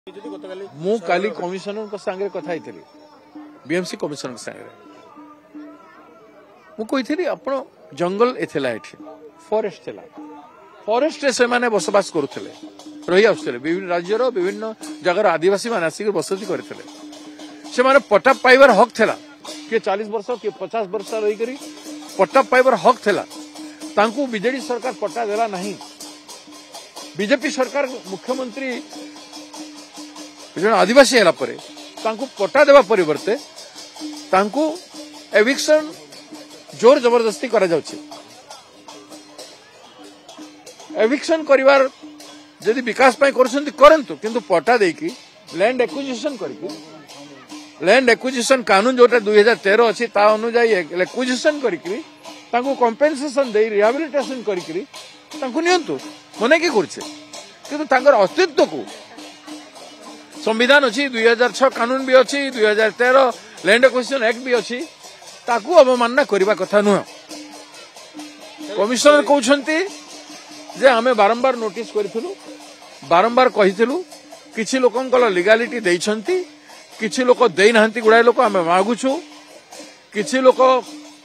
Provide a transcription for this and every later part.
मु काली कमिशनर संगे कथा बीएमसी कमिशनर संगे मु कही आपण जंगल एथिला एठी फॉरेस्ट थिला फॉरेस्ट से माने बसवास करुले रही आसुले विभिन्न राज्यर विभिन्न जगार आदिवासी मान आसिक बसती करते से माने पट्टा पाइबार हक थिला किए 40 वर्ष किए 50 वर्ष रही पट्टा पाइबार हक थिला तांकू बीजेडी सरकार पट्टा देला नहीं बीजेपी सरकार मुख्यमंत्री आदिवासी है पट्टा देवा परिवर्ते तांकू एविक्शन जोर जबरदस्ती करा जाउछि एविक्शन करिवार यदि विकास पाई करंतु किंतु पट्टा देकी लैंड एक्विजिशन करके लैंड एक्विजिशन कानून जोटा 2013 अच्छी ता अनुजाई एक्विजिशन करके तांकू कंपेंसेशन दे रिहैबिलिटेशन करके तांकू नियंतु मने की करछे किंतु तांकर अस्तित्व को संविधान अच्छी 2006 कानून भी अच्छी 2013 लैंड एक्विजिशन एक्ट भी अच्छी ताकू अवमानना करबा कथा नुह कमिशनर कहउछंती जे हमें बारंबार नोटिस करिथिलु बारंबार कहिथिलु किछि लोकंकर लीगालिटी देइछंती किछि लोक देई नाहंती गुडाय लोक हमें मागुछु किछि लोक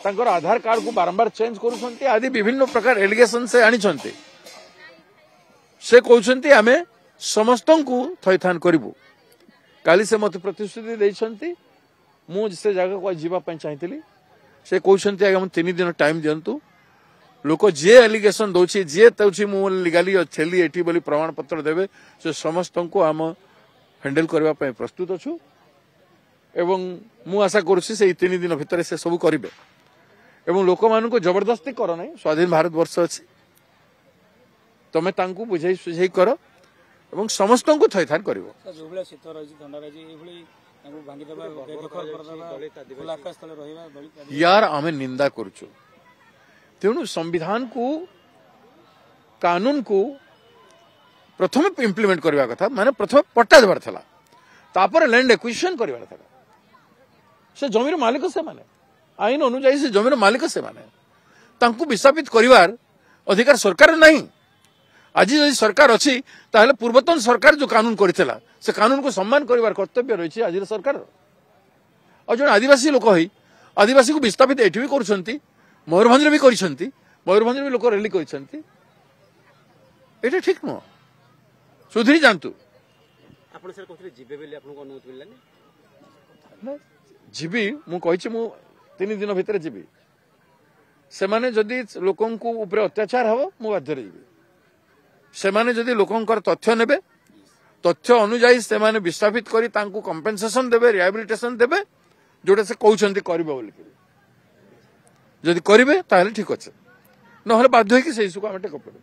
तांकर आधार कार्ड को बारंबार चेंज करूछंती आदि विभिन्न प्रकार एलिगेशन से आनिछंती से कहउछंती हमें समस्तन को थैथान करिवु काली से मत प्रतिश्रुति देइछंती मु से जगह को जीवा पय चाहितली से कहउछंती आगे हम 3 दिन टाइम दियंतु लोक जे एलिगेशन दौची जे तौची मु लीगली छेली एठी बोली प्रमाण पत्र देबे से समस्त को हम हैंडल करबा पय प्रस्तुत अछु एवं मु आशा करूछी से 3 दिन भितर से सब करिवे एवं लोक मान को जबरदस्ती कर नै स्वाधीन भारत वर्ष अछि तमे तांकू बुझाई सुझाई कर एवं समस्त को थैथान करिवो यार आमे निंदा करूछु तेणु संविधान को कानून को प्रथम इम्प्लीमेंट करबा कथा माने प्रथम पट्टा देबार थला तापर लैंड एक्विजिशन करबार थला से जमीर मालिक से माने आईन अनुसार से जमीर मालिक से माने तांकू विस्थापित करिवार अधिकार सरकार नहीं आज यदि सरकार अच्छी ताहले पूर्वतन सरकार जो कानून करथिला से कानून को सम्मान करिवार कर्तव्य रही आज सरकार और जो आदिवासी लोक है आदिवासी को विस्थापित एठी भी करूछंती मयूरभंज भी करिसंती मयूरभंज भी लोक रैली करिसंती एटा ठीक न सुधरी जानतु आपण सर कहथि जिबे बेले आपन को अनुमति मिललानी जीबी मु कहिछि मु 3 दिन भितर जीबी से माने जदि लोकन को ऊपर अत्याचार हबो मु बाध्य जीबी से माने जदि लोकंकर तथ्य नेबे तथ्य अनुसार से माने विस्थापित करी तांकू कंपेंसेशन देबे रिहैबिलिटेशन देबे जोटा से कहउछंती करबे बोली जदि करिवे ताहले ठीक अछि नहले बाध्य होई कि सेहि सुको हम टेक पड़े।